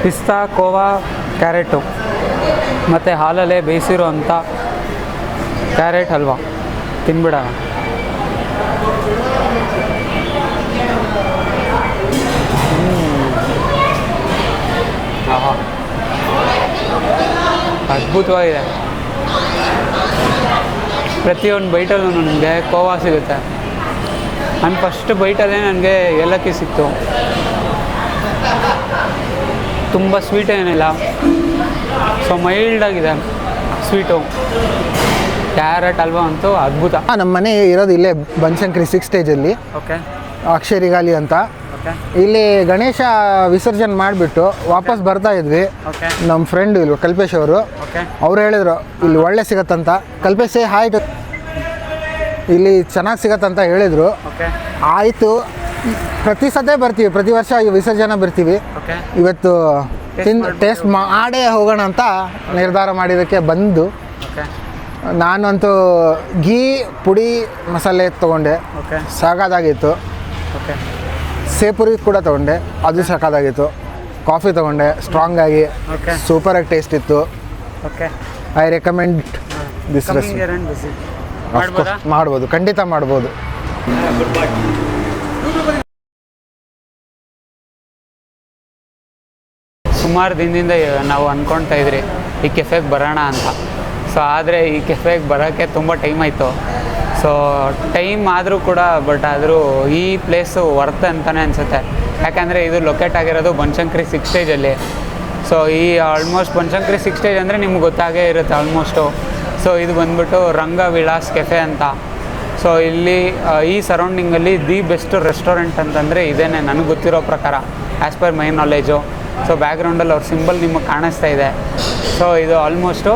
ಪಿಸ್ತಾ, ಕೋವಾ, ಕ್ಯಾರೆಟು ಮತ್ತು ಹಾಲಲ್ಲೇ ಬೇಯಿಸಿರೋ ಅಂಥ ಕ್ಯಾರೆಟ್ ಹಲ್ವಾ ತಿನ್ಬಿಡೋಣ. ಆಹಾ, ಅದ್ಭುತವಾಗಿದೆ. ಪ್ರತಿಯೊಂದು ಬೈಟಲ್ಲೂ ನನಗೆ ಕೋವಾ ಸಿಗುತ್ತೆ. ನನ್ನ ಫಸ್ಟ್ ಬೈಟಲ್ಲೇ ನನಗೆ ಏಲಕ್ಕಿ ಸಿಕ್ತು. ತುಂಬ ಸ್ವೀಟ್ ಏನಿಲ್ಲ, ಸೊ ಮೈಲ್ಡಾಗಿದೆ ಸ್ವೀಟು. ಕ್ಯಾರೆಟ್ ಹಲ್ವಾ ಅಂತೂ ಅದ್ಭುತ. ನಮ್ಮ ಮನೆ ಇರೋದು ಇಲ್ಲೇ ಬನಶಂಕರಿ 6 ಸ್ಟೇಜಲ್ಲಿ. ಓಕೆ. ಅಕ್ಷರಿಗಾಲಿ ಅಂತ. ಇಲ್ಲಿ ಗಣೇಶ ವಿಸರ್ಜನೆ ಮಾಡಿಬಿಟ್ಟು ವಾಪಸ್ ಬರ್ತಾ ಇದ್ವಿ. ನಮ್ಮ ಫ್ರೆಂಡ್ ಇಲ್ಲಿ ಕಲ್ಪೇಶ್ ಅವರು ಹೇಳಿದ್ರು ಇಲ್ಲಿ ಒಳ್ಳೆ ಸಿಗತ್ತಂತ. ಕಲ್ಪೇಶ್ ಹಾಯ್, ಇಲ್ಲಿ ಚೆನ್ನಾಗಿ ಸಿಗತ್ತಂತ ಹೇಳಿದರು. ಆಯಿತು, ಪ್ರತಿ ಸತೆ ಬರ್ತೀವಿ, ಪ್ರತಿ ವರ್ಷ ವಿಸರ್ಜನೆ ಬರ್ತೀವಿ. ಇವತ್ತು ಟೇಸ್ಟ್ ಮಾಡೇ ಹೋಗೋಣ ಅಂತ ನಿರ್ಧಾರ ಮಾಡಿದ್ದಕ್ಕೆ ಬಂದು ನಾನಂತೂ ಘೀ ಪುಡಿ ಮಸಾಲೆ ತೊಗೊಂಡೆ, ಸಾಕಾಗಿತ್ತು. ಸೇಪುರಿ ಕೂಡ ತೊಗೊಂಡೆ, ಅದು ಸಾಕಾಗಿತ್ತು. ಕಾಫಿ ತೊಗೊಂಡೆ, ಸ್ಟ್ರಾಂಗ್ ಆಗಿ ಸೂಪರಾಗಿ ಟೇಸ್ಟ್ ಇತ್ತು. I recommend this recipe. ಮಾಡ್ಬೋದು, ಖಂಡಿತ ಮಾಡ್ಬೋದು. ಸುಮಾರು ದಿನದಿಂದ ನಾವು ಅಂದ್ಕೊಳ್ತಾ ಇದ್ರಿ ಈ ಕೆಫೆಗೆ ಬರೋಣ ಅಂತ. ಸೊ ಆದರೆ ಈ ಕೆಫೆಗೆ ಬರೋಕ್ಕೆ ತುಂಬ ಟೈಮ್ ಆಯಿತು. ಸೊ ಟೈಮ್ ಆದರೂ ಕೂಡ ಆದರೂ ಈ ಪ್ಲೇಸು ವರ್ತ್ ಅಂತಲೇ ಅನಿಸುತ್ತೆ. ಯಾಕಂದರೆ ಇದು ಲೊಕೇಟ್ ಆಗಿರೋದು ಬನಶಂಕರಿ 6 ಸ್ಟೇಜಲ್ಲಿ. ಸೊ ಈ ಆಲ್ಮೋಸ್ಟ್ ಬನಶಂಕರಿ 6 ಸ್ಟೇಜ್ ಅಂದರೆ ನಿಮ್ಗೆ ಗೊತ್ತಾಗೇ ಇರುತ್ತೆ ಆಲ್ಮೋಸ್ಟು. ಸೊ ಇದು ಬಂದ್ಬಿಟ್ಟು ರಂಗ ವಿಲಾಸ್ ಕೆಫೆ ಅಂತ. ಸೊ ಇಲ್ಲಿ ಈ ಸರೌಂಡಿಂಗಲ್ಲಿ ದಿ ಬೆಸ್ಟ್ ರೆಸ್ಟೋರೆಂಟ್ ಅಂತಂದರೆ ಇದೇನೆ ನನಗೆ ಗೊತ್ತಿರೋ ಪ್ರಕಾರ, as per my knowledge. So ಬ್ಯಾಕ್ಗ್ರೌಂಡಲ್ಲಿ ಅವ್ರ ಸಿಂಬಲ್ ನಿಮಗೆ ಕಾಣಿಸ್ತಾ ಇದೆ. ಸೊ ಇದು almost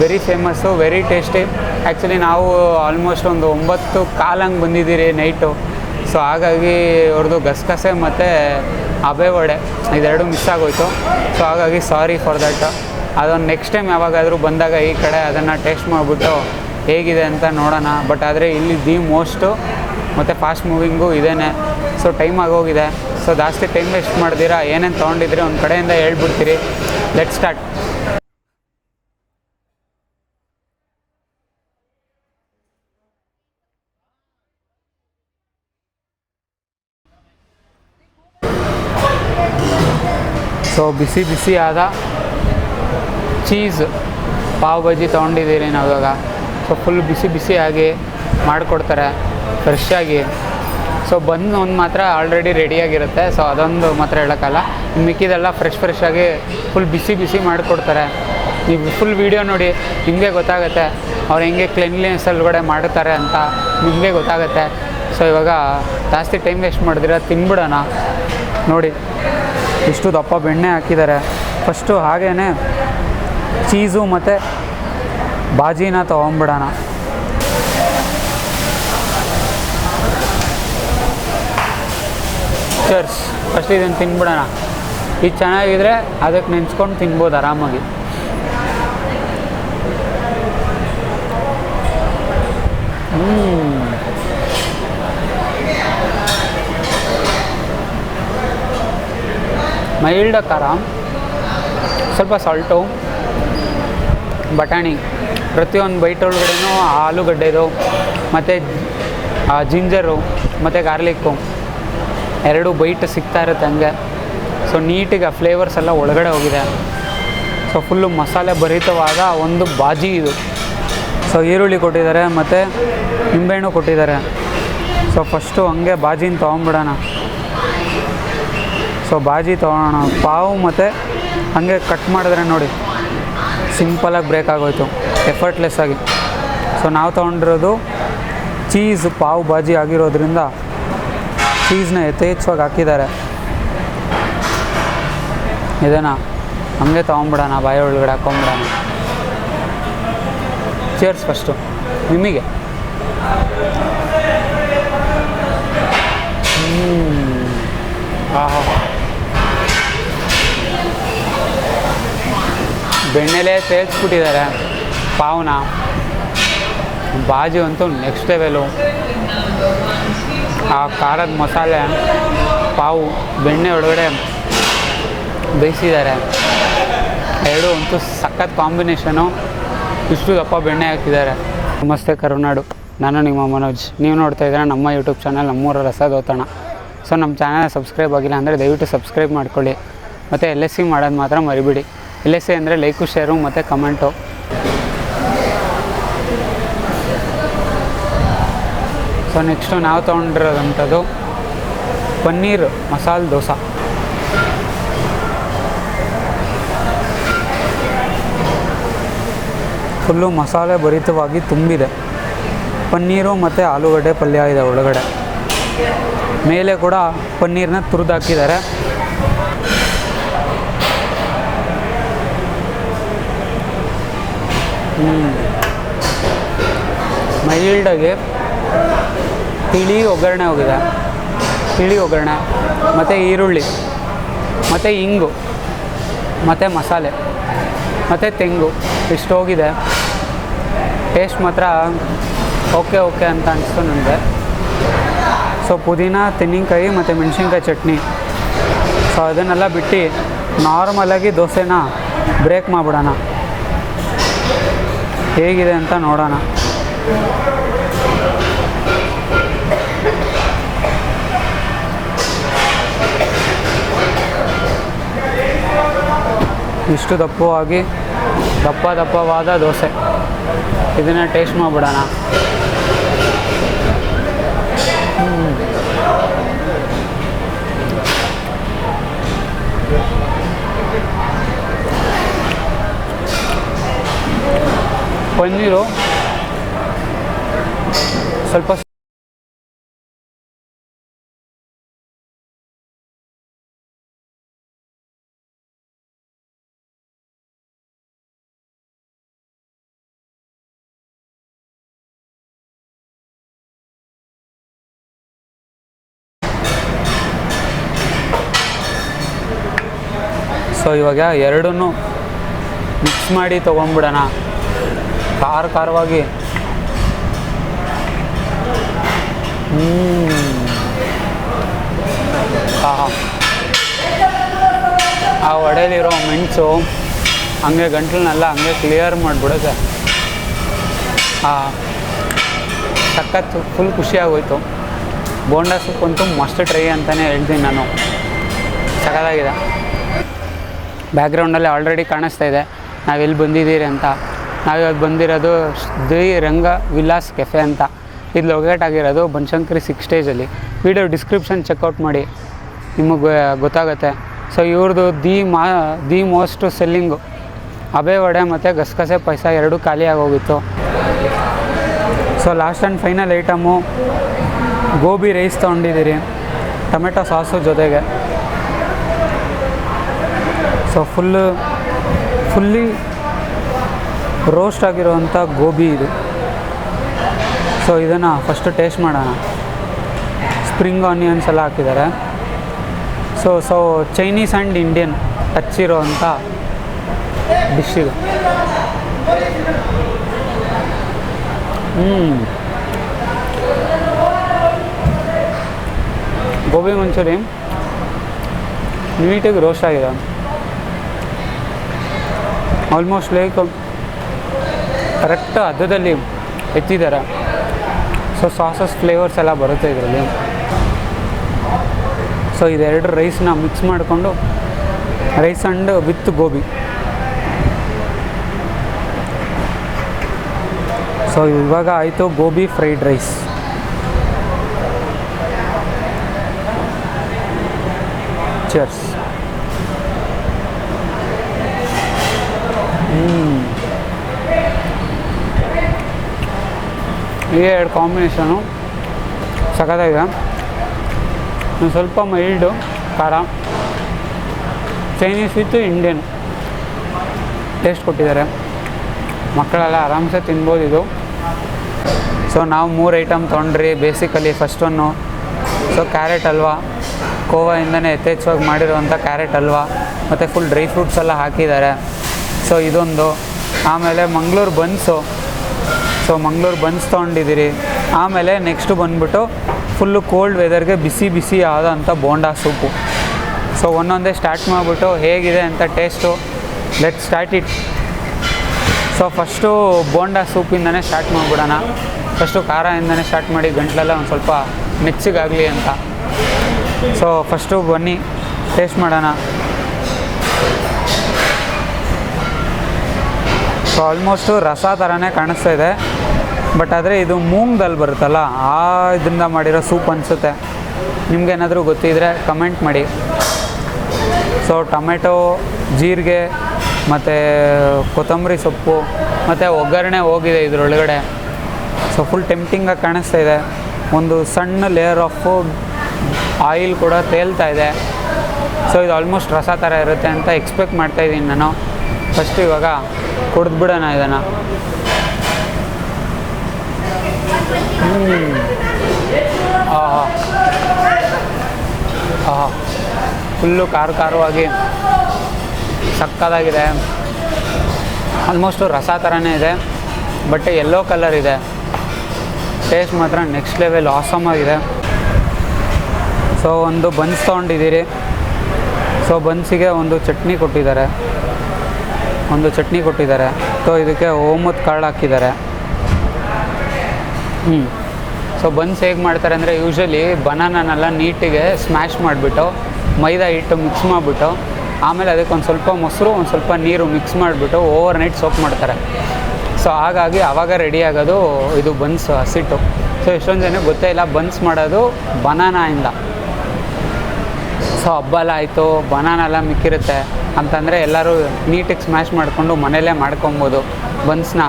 very famous, very tasty. Actually ನಾವು ಆಲ್ಮೋಸ್ಟ್ ಒಂದು 9:15 ಹಂಗೆ ಬಂದಿದ್ದೀರಿ ನೈಟು. ಸೊ ಹಾಗಾಗಿ ಅವ್ರದ್ದು ಗಸಗಸೆ ಮತ್ತು ಅಬೆ ವಡೆ ಇದೆರಡು ಮಿಸ್ ಆಗೋಯ್ತು. ಸೊ ಹಾಗಾಗಿ ಸಾರಿ ಫಾರ್ ದ್ಯಾಟ್. ಅದೊಂದು ನೆಕ್ಸ್ಟ್ ಟೈಮ್ ಯಾವಾಗಾದರೂ ಬಂದಾಗ ಈ ಕಡೆ ಅದನ್ನು ಟೇಸ್ಟ್ ಮಾಡಿಬಿಟ್ಟು ಹೇಗಿದೆ ಅಂತ ನೋಡೋಣ. ಆದರೆ ಇಲ್ಲಿ ದಿ ಮೋಸ್ಟು ಮತ್ತು ಫಾಸ್ಟ್ ಮೂವಿಂಗು ಇದೇನೆ. ಸೊ ಟೈಮ್ ಆಗೋಗಿದೆ. ಸೊ ಜಾಸ್ತಿ ಟೈಮ್ ವೇಸ್ಟ್ ಮಾಡ್ದಿರಾ ಏನೇನು ತೊಗೊಂಡಿದ್ರಿ ಒಂದು ಕಡೆಯಿಂದ ಹೇಳ್ಬಿಡ್ತೀರಿ. Let start. ಸೊ ಬಿಸಿ ಬಿಸಿ ಆದ ಚೀಸ್ ಪಾವ್ ಬಜ್ಜಿ ತೊಗೊಂಡಿದ್ದೀರಿ ನಾವು ಇವಾಗ. ಸೊ ಫುಲ್ ಬಿಸಿ ಬಿಸಿಯಾಗಿ ಮಾಡಿಕೊಡ್ತಾರೆ, ಫ್ರೆಶ್ಶಾಗಿ. ಸೊ ಬಂದು ಒಂದು ಮಾತ್ರ ಆಲ್ರೆಡಿ ರೆಡಿಯಾಗಿರುತ್ತೆ. ಸೊ ಅದೊಂದು ಮಾತ್ರ ಹೇಳೋಕ್ಕಲ್ಲ, ಮಿಕ್ಕಿದೆಲ್ಲ ಫ್ರೆಶ್ ಆಗಿ ಫುಲ್ ಬಿಸಿ ಬಿಸಿ ಮಾಡಿಕೊಡ್ತಾರೆ. ನೀವು ಫುಲ್ ವೀಡಿಯೋ ನೋಡಿ ನಿಮಗೆ ಗೊತ್ತಾಗುತ್ತೆ ಅವ್ರು ಹೆಂಗೆ ಕ್ಲೀನ್ಲಿನೆಸ್ ಒಳಗಡೆ ಮಾಡುತ್ತಾರೆ ಅಂತ ನಿಮಗೆ ಗೊತ್ತಾಗುತ್ತೆ. ಸೊ ಇವಾಗ ಜಾಸ್ತಿ ಟೈಮ್ ವೇಸ್ಟ್ ಮಾಡಿದ್ರೆ ತಿನ್ಬಿಡೋಣ. ನೋಡಿ ಇಷ್ಟು ದಪ್ಪ ಬೆಣ್ಣೆ ಹಾಕಿದ್ದಾರೆ. ಫಸ್ಟು ಹಾಗೇ ಚೀಸು ಮತ್ತು ಬಾಜಿನ ತೊಗೊಂಬಿಡೋಣ. ಚರ್ಸ್. ಫಸ್ಟ್ ಇದನ್ನು ತಿನ್ಬಿಡೋಣ. ಇದು ಚೆನ್ನಾಗಿದ್ರೆ ಅದಕ್ಕೆ ನೆನೆಸ್ಕೊಂಡು ತಿನ್ಬೋದು ಆರಾಮಾಗಿ. ಮೈಲ್ಡ್ ಖಾರ, ಸ್ವಲ್ಪ ಸಾಲ್ಟು, ಬಟಾಣಿ, ಪ್ರತಿಯೊಂದು ಬೈಟ್ ಒಳಗಡೆನೂ ಆಲೂಗಡ್ಡೆದು ಮತ್ತು ಜಿಂಜರು ಮತ್ತು ಗಾರ್ಲಿಕ್ಕು ಎರಡು ಬೈಟ್ ಸಿಗ್ತಾ ಇರುತ್ತೆ ಹಂಗೆ. ಸೊ ನೀಟಿಗೆ ಆ ಫ್ಲೇವರ್ಸ್ ಎಲ್ಲ ಒಳಗಡೆ ಹೋಗಿದೆ. ಸೊ ಫುಲ್ಲು ಮಸಾಲೆ ಭರಿತವಾದ ಒಂದು ಬಾಜಿ ಇದು. ಸೊ ಈರುಳ್ಳಿ ಕೊಟ್ಟಿದ್ದಾರೆ ಮತ್ತು ನಿಂಬೆಹಣ್ಣು ಕೊಟ್ಟಿದ್ದಾರೆ. ಸೊ ಫಸ್ಟು ಹಂಗೆ ಬಾಜಿನ ತೊಗೊಂಬಿಡೋಣ. ಸೊ ಬಾಜಿ ತೊಗೊಳೋಣ. ಪಾವು ಮತ್ತು ಹಾಗೆ ಕಟ್ ಮಾಡಿದ್ರೆ ನೋಡಿ ಸಿಂಪಲಾಗಿ ಬ್ರೇಕ್ ಆಗೋಯ್ತು, ಎಫರ್ಟ್ಲೆಸ್ ಆಗಿ. ಸೊ ನಾವು ತೊಗೊಂಡಿರೋದು ಚೀಸ್ ಪಾವ್ ಬಾಜಿ ಆಗಿರೋದ್ರಿಂದ ಚೀಸ್ನ ಯಥೇಚ್ಛವಾಗಿ ಹಾಕಿದ್ದಾರೆ. ಇದನ್ನು ಹಂಗೆ ತೊಗೊಂಬಿಡೋಣ, ಬಾಯಿ ಒಳಗಡೆ ಹಾಕೊಂಬಿಡೋಣ. ಚೇರ್ಸ್ ಫಸ್ಟು ನಿಮಗೆ. ಆಹಾ, ಬೆಣ್ಣೆಲೇ ತೇಲ್ಸ್ಬಿಟ್ಟಿದ್ದಾರೆ ಪಾವ್ನ. ಬಾಜಿ ಅಂತೂ ನೆಕ್ಸ್ಟ್ ಲೆವೆಲು. ಆ ಖಾರದ ಮಸಾಲೆ ಪಾವು ಬೆಣ್ಣೆ ಒಳಗಡೆ ಬೇಯಿಸಿದ್ದಾರೆ. ಎರಡು ಅಂತೂ ಸಖತ್ ಕಾಂಬಿನೇಷನು. ಇಷ್ಟು ದಪ್ಪ ಬೆಣ್ಣೆ ಹಾಕಿದ್ದಾರೆ. ನಮಸ್ತೆ ಕರುನಾಡು, ನಾನು ನಿಮ್ಮ ಮನೋಜ್. ನೀವು ನೋಡ್ತಾ ಇದ್ದೀರಾ ನಮ್ಮ ಯೂಟ್ಯೂಬ್ ಚಾನಲ್ ನಮ್ಮೂರ ರಸದೌತಣ. ಸೊ ನಮ್ಮ ಚಾನಲ್ ಸಬ್ಸ್ಕ್ರೈಬ್ ಆಗಿಲ್ಲ ಅಂದರೆ ದಯವಿಟ್ಟು ಸಬ್ಸ್ಕ್ರೈಬ್ ಮಾಡ್ಕೊಳ್ಳಿ. ಮತ್ತು LSC ಮಾಡೋದು ಮಾತ್ರ ಮರಿಬೇಡಿ. LSC ಅಂದರೆ ಲೈಕು, ಶೇರು ಮತ್ತು ಕಮೆಂಟು. ಸೊ ನೆಕ್ಸ್ಟು ನಾವು ತೊಗೊಂಡಿರೋದಂಥದ್ದು ಪನ್ನೀರ್ ಮಸಾಲೆ ದೋಸೆ. ಫುಲ್ಲು ಮಸಾಲೆ ಭರಿತವಾಗಿ ತುಂಬಿದೆ. ಪನ್ನೀರು ಮತ್ತು ಆಲೂಗಡ್ಡೆ ಪಲ್ಯ ಇದೆ ಒಳಗಡೆ. ಮೇಲೆ ಕೂಡ ಪನ್ನೀರನ್ನ ತುರಿದಾಕಿದ್ದಾರೆ. ಮೈಲ್ಡಾಗಿ ತಿಳಿ ಒಗ್ಗರಣೆ ಹೋಗಿದೆ. ತಿಳಿ ಒಗ್ಗರಣೆ ಮತ್ತು ಈರುಳ್ಳಿ ಮತ್ತು ಇಂಗು ಮತ್ತು ಮಸಾಲೆ ಮತ್ತು ತೆಂಗು ಇಷ್ಟು ಹೋಗಿದೆ. ಟೇಸ್ಟ್ ಮಾತ್ರ ಓಕೆ ಅಂತ ಅನಿಸ್ತು ನನಗೆ. ಸೊ ಪುದೀನ, ತೆಂಗಿನಕಾಯಿ ಮತ್ತು ಮೆಣಸಿನ್ಕಾಯಿ ಚಟ್ನಿ. ಸೊ ಅದನ್ನೆಲ್ಲ ಬಿಟ್ಟು ನಾರ್ಮಲಾಗಿ ದೋಸೆನ ಬ್ರೇಕ್ ಮಾಡಿಬಿಡೋಣ. ಹೇಗಿದೆ ಅಂತ ನೋಡೋಣ. ಇಷ್ಟು ದಪ್ಪವಾದ ದೋಸೆ. ಇದನ್ನು ಟೇಸ್ಟ್ ಮಾಡಿಬಿಡೋಣ. ಪನ್ನೀರು ಸ್ವಲ್ಪ ಸೊ ಇವಾಗ ಎರಡನ್ನೂ ಮಿಕ್ಸ್ ಮಾಡಿ ತೊಗೊಂಡ್ಬಿಡೋಣ. ಖಾರವಾಗಿ. ಆ ವಡೆಯಲ್ಲಿರೋ ಮೆಣಸು ಹಂಗೆ ಗಂಟಲನ್ನೆಲ್ಲ ಹಂಗೆ ಕ್ಲಿಯರ್ ಮಾಡಿಬಿಡುತ್ತೆ. ಸಖತ್ ಫುಲ್ ಖುಷಿಯಾಗೋಯ್ತು. ಬೋಂಡಾ ಸೂಪ್ ಅಂತೂ ಮಸ್ಟ್ ಟ್ರೈ ಅಂತಲೇ ಹೇಳ್ತೀನಿ ನಾನು. ಸಖತ್ತಾಗಿದೆ. ಬ್ಯಾಕ್ಗ್ರೌಂಡಲ್ಲಿ ಆಲ್ರೆಡಿ ಕಾಣಿಸ್ತಾ ಇದೆ ನಾವೆಲ್ಲಿ ಬಂದಿದ್ದೀರಿ ಅಂತ. ನಾವಿವತ್ತು ಬಂದಿರೋದು ದಿ ರಂಗ ವಿಲಾಸ್ ಕೆಫೆ ಅಂತ. ಇದು ಲೊಕೇಟ್ ಆಗಿರೋದು ಬನಶಂಕರಿ 6 ಸ್ಟೇಜಲ್ಲಿ. ವಿಡಿಯೋ ಡಿಸ್ಕ್ರಿಪ್ಷನ್ ಚೆಕ್ಔಟ್ ಮಾಡಿ, ನಿಮಗೆ ಗೊತ್ತಾಗುತ್ತೆ. ಸೊ ಇವ್ರದ್ದು ದಿ ಮೋಸ್ಟ್ ಸೆಲ್ಲಿಂಗು ಅಬೆ ವಡೆ ಮತ್ತು ಗಸಗಸೆ ಪಾಯಸ ಎರಡೂ ಖಾಲಿ ಆಗೋಗಿತ್ತು. So last and final item gobi rice ತೊಗೊಂಡಿದ್ದೀರಿ ಟೊಮೆಟೊ ಸಾಸು ಜೊತೆಗೆ. ಸೊ ಫುಲ್ಲಿ ರೋಸ್ಟ್ ಆಗಿರುವಂಥ ಗೋಬಿ ಇದು. ಸೊ ಇದನ್ನು ಫಸ್ಟು ಟೇಸ್ಟ್ ಮಾಡೋಣ. ಸ್ಪ್ರಿಂಗ್ ಆನಿಯನ್ಸ್ ಎಲ್ಲ ಹಾಕಿದ್ದಾರೆ. So Chinese and Indian touch ಇರೋವಂಥ ಡಿಶ್ ಇದು. ಗೋಬಿ ಮಂಚೂರಿ ನೀಟಾಗಿ ರೋಸ್ಟ್ ಆಗಿದೆ. ಆಲ್ಮೋಸ್ಟ್ ಲೈಕ್ ಕರೆಕ್ಟ್ ಹದದಲ್ಲಿ ಎತ್ತಿದ್ದಾರೆ. ಸೊ ಸಾಸಸ್ ಫ್ಲೇವರ್ಸ್ ಎಲ್ಲ ಬರುತ್ತೆ ಇದರಲ್ಲಿ. ಸೊ ಇದೆರಡು ರೈಸ್ನ ಮಿಕ್ಸ್ ಮಾಡಿಕೊಂಡು rice and with gobi. So ಇವಾಗ ಆಯಿತು ಗೋಬಿ ಫ್ರೈಡ್ ರೈಸ್. ಚರ್ಸ್. ಈ ಎರಡು ಕಾಂಬಿನೇಷನು ಸಖತ್ತಾಗಿದೆ. ಸ್ವಲ್ಪ ಮೈಲ್ಡು ಖಾರ, ಚೈನೀಸ್ ವಿತ್ ಇಂಡಿಯನ್ ಟೇಸ್ಟ್ ಕೊಟ್ಟಿದ್ದಾರೆ. ಮಕ್ಕಳೆಲ್ಲ ಆರಾಮ್ಸೆ ತಿನ್ಬೋದು ಇದು. ಸೊ ನಾವು 3 ಐಟಮ್ ತೊಗೊಂಡ್ರಿ basically. First one so carrot halwa, ಕೋವಾಯಿಂದನೇ ಯಥೇಚ್ಛವಾಗಿ ಮಾಡಿರುವಂಥ ಕ್ಯಾರೆಟ್ ಹಲ್ವಾ ಮತ್ತು ಫುಲ್ ಡ್ರೈ ಫ್ರೂಟ್ಸ್ ಎಲ್ಲ ಹಾಕಿದ್ದಾರೆ. ಸೊ ಇದೊಂದು. ಆಮೇಲೆ Mangaluru buns. So Mangaluru buns ತೊಗೊಂಡಿದ್ದೀರಿ. ಆಮೇಲೆ ನೆಕ್ಸ್ಟು ಬಂದುಬಿಟ್ಟು ಫುಲ್ಲು ಕೋಲ್ಡ್ ವೆದರ್ಗೆ ಬಿಸಿ ಆದಂಥ ಬೋಂಡಾ ಸೂಪು. ಸೊ ಒಂದೊಂದೇ ಸ್ಟಾರ್ಟ್ ಮಾಡಿಬಿಟ್ಟು ಹೇಗಿದೆ ಅಂತ taste let start it. So first bonda ಸೂಪಿಂದನೇ ಸ್ಟಾರ್ಟ್ ಮಾಡಿಬಿಡೋಣ. ಫಸ್ಟು ಖಾರದಿಂದನೇ ಸ್ಟಾರ್ಟ್ ಮಾಡಿ ಗಂಟ್ಲೆಲ್ಲ ಒಂದು ಸ್ವಲ್ಪ ಮೆಚ್ಚಗಾಗಲಿ ಅಂತ. ಸೊ ಫಸ್ಟು ಬನ್ನಿ ಟೇಸ್ಟ್ ಮಾಡೋಣ. ಸೊ ಆಲ್ಮೋಸ್ಟು ರಸ ಥರನೇ ಕಾಣಿಸ್ತಾ ಇದೆ, ಬಟ್ ಆದರೆ ಇದು ಮೂಂಗ್ದಲ್ಲಿ ಬರುತ್ತಲ್ಲ ಆ ಇದರಿಂದ ಮಾಡಿರೋ ಸೂಪ್ ಅನಿಸುತ್ತೆ. ನಿಮ್ಗೇನಾದರೂ ಗೊತ್ತಿದ್ದರೆ ಕಮೆಂಟ್ ಮಾಡಿ. ಸೊ ಟೊಮೆಟೊ, ಜೀರಿಗೆ ಮತ್ತು ಕೊತ್ತಂಬರಿ ಸೊಪ್ಪು ಮತ್ತು ಒಗ್ಗರಣೆ ಹೋಗಿದೆ ಇದರೊಳಗಡೆ. ಸೊ ಫುಲ್ ಟೆಂಪ್ಟಿಂಗಾಗಿ ಕಾಣಿಸ್ತಾ ಇದೆ. ಒಂದು ಸಣ್ಣ ಲೇಯರ್ ಆಫ್ ಆಯಿಲ್ ಕೂಡ ತೇಲ್ತಾ ಇದೆ. ಸೊ ಇದು ಆಲ್ಮೋಸ್ಟ್ ರಸ ಥರ ಇರುತ್ತೆ ಅಂತ ಎಕ್ಸ್ಪೆಕ್ಟ್ ಮಾಡ್ತಾಯಿದ್ದೀನಿ ನಾನು. ಫಸ್ಟು ಇವಾಗ ಕುಡಿದ್ಬಿಡೋಣ ಇದನ್ನು. ಆಹಾ ಆಹಾ, ಫುಲ್ಲು ಖಾರವಾಗಿ ಸಕ್ಕತ್ತಾಗಿದೆ. ಆಲ್ಮೋಸ್ಟು ರಸ ಥರನೇ ಇದೆ, ಬಟ್ ಯೆಲ್ಲೋ ಕಲರ್ ಇದೆ. ಟೇಸ್ಟ್ ಮಾತ್ರ ನೆಕ್ಸ್ಟ್ ಲೆವೆಲ್ ಆಸಮ್ ಆಗಿದೆ. ಸೊ ಒಂದು ಬನ್ಸ್ ತೊಗೊಂಡಿದ್ದೀರಿ. ಸೊ ಬನ್ಸಿಗೆ ಒಂದು ಚಟ್ನಿ ಕೊಟ್ಟಿದ್ದಾರೆ. ಸೊ ಇದಕ್ಕೆ ಓಮದ ಕಾಳು ಹಾಕಿದ್ದಾರೆ. ಸೊ ಬನ್ಸ್ ಹೇಗೆ ಮಾಡ್ತಾರೆ ಅಂದರೆ, ಯೂಶ್ವಲಿ ಬನಾನನೆಲ್ಲ ನೀಟಿಗೆ ಸ್ಮ್ಯಾಶ್ ಮಾಡಿಬಿಟ್ಟು ಮೈದಾ ಹಿಟ್ಟು ಮಿಕ್ಸ್ ಮಾಡಿಬಿಟ್ಟು ಆಮೇಲೆ ಅದಕ್ಕೆ ಒಂದು ಸ್ವಲ್ಪ ಮೊಸರು ಒಂದು ಸ್ವಲ್ಪ ನೀರು ಮಿಕ್ಸ್ ಮಾಡಿಬಿಟ್ಟು ಓವರ್ ನೈಟ್ ಸೋಪ್ ಮಾಡ್ತಾರೆ. ಸೊ ಹಾಗಾಗಿ ಆವಾಗ ರೆಡಿ ಆಗೋದು ಇದು ಬನ್ಸ್ ಹಸಿಟ್ಟು. ಸೊ ಎಷ್ಟೊಂದು ಜನಕ್ಕೆ ಗೊತ್ತೇ ಇಲ್ಲ ಬನ್ಸ್ ಮಾಡೋದು ಬನಾನಾಯಿಂದ. ಸೊ ಹಬ್ಬಲ್ಲ ಆಯಿತು, ಬನಾನ ಎಲ್ಲ ಮಿಕ್ಕಿರುತ್ತೆ ಅಂತಂದರೆ ಎಲ್ಲರೂ ನೀಟಿಗೆ ಸ್ಮ್ಯಾಶ್ ಮಾಡಿಕೊಂಡು ಮನೆಯಲ್ಲೇ ಮಾಡ್ಕೊಬೋದು ಬನ್ಸ್ನ.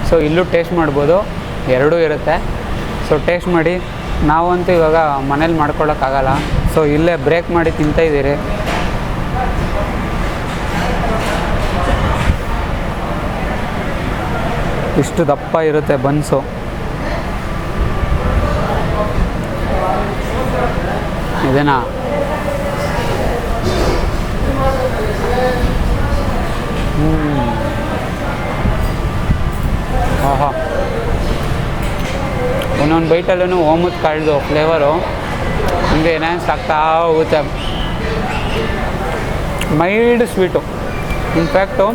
ಸೊ ಇಲ್ಲೂ ಟೇಸ್ಟ್ ಮಾಡ್ಬೋದು, ಎರಡೂ ಇರುತ್ತೆ. ಸೊ ಟೇಸ್ಟ್ ಮಾಡಿ. ನಾವಂತೂ ಇವಾಗ ಮನೇಲಿ ಮಾಡ್ಕೊಳ್ಳೋಕ್ಕಾಗಲ್ಲ, ಸೊ ಇಲ್ಲೇ ಬ್ರೇಕ್ ಮಾಡಿ ತಿಂತಾಯಿದ್ದೀರಿ. ಇಷ್ಟು ದಪ್ಪ ಇರುತ್ತೆ ಬನ್ಸು. ಇದೇನಾ ಆಹಾ, ಒಂದೊಂದು ಬೈಟಲ್ಲೂ ಓಮದ ಕಾಳ್ದು ಫ್ಲೇವರು ಹಿಂಗೆ ಎನ್ಹಾನ್ಸ್ ಆಗ್ತಾ ಹೋಗುತ್ತೆ. Mild sweet. ಇನ್ಫ್ಯಾಕ್ಟು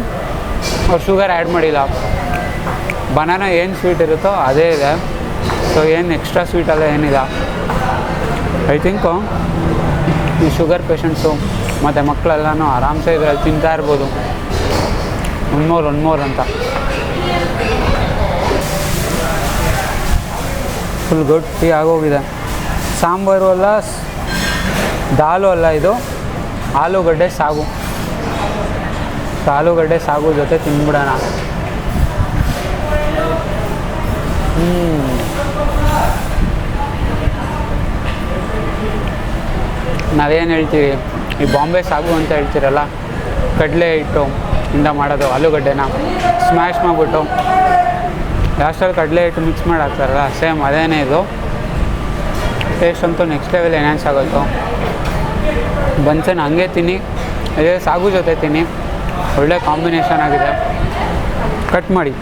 ಅವ್ರು ಶುಗರ್ ಆ್ಯಡ್ ಮಾಡಿಲ್ಲ. ಬನಾನ ಏನು ಸ್ವೀಟ್ ಇರುತ್ತೋ ಅದೇ ಇದೆ. ಸೊ ಏನು ಎಕ್ಸ್ಟ್ರಾ ಸ್ವೀಟೆಲ್ಲ ಏನಿಲ್ಲ. ಐ ಥಿಂಕು ಈ ಶುಗರ್ ಪೇಷಂಟ್ಸು ಮತ್ತು ಮಕ್ಕಳೆಲ್ಲನೂ ಆರಾಮ್ಸೆ ಇದರಲ್ಲಿ ತಿಂತಾ ಇರ್ಬೋದು. ಒನ್ ಮೋರ್ ಅಂತ. ಫುಲ್ ಗಟ್ಟಿ ಆಗೋಗಿದೆ. ಸಾಂಬಾರು ಅಲ್ಲ, ದಾಲು ಅಲ್ಲ, ಇದು ಆಲೂಗಡ್ಡೆ ಸಾಗು. ಆಲೂಗಡ್ಡೆ ಸಾಗು ಜೊತೆ ತಿಂದ್ಬಿಡೋಣ. ನಾವೇನು ಹೇಳ್ತೀವಿ, ಈ ಬಾಂಬೆ ಸಾಗು ಅಂತ ಹೇಳ್ತೀರಲ್ಲ, ಕಡಲೆ ಹಿಟ್ಟು ಇಂದ ಮಾಡೋದು ಆಲೂಗಡ್ಡೆನ ಸ್ಮ್ಯಾಶ್ ಮಾಡಿಬಿಟ್ಟು ಲಾಸ್ಟಲ್ಲಿ ಕಡಲೆ ಹಿಟ್ಟು ಮಿಕ್ಸ್ ಮಾಡಿ ಹಾಕ್ತಾರಲ್ಲ, ಸೇಮ್ ಅದೇನೇ ಇದು. ಟೇಸ್ಟ್ ಅಂತೂ ನೆಕ್ಸ್ಟ್ ಲೆವೆಲ್ ಎನ್ಹಾನ್ಸ್ ಆಗೋಯ್ತು. ಬನ್ಸನ್ನು ಹಂಗೆ ತಿನ್ನಿ, ಅದೇ ಸಾಗು ಜೊತೆ ತಿನ್ನಿ, ಒಳ್ಳೆ ಕಾಂಬಿನೇಷನ್ ಆಗಿದೆ. ಕಟ್ ಮಾಡಿ.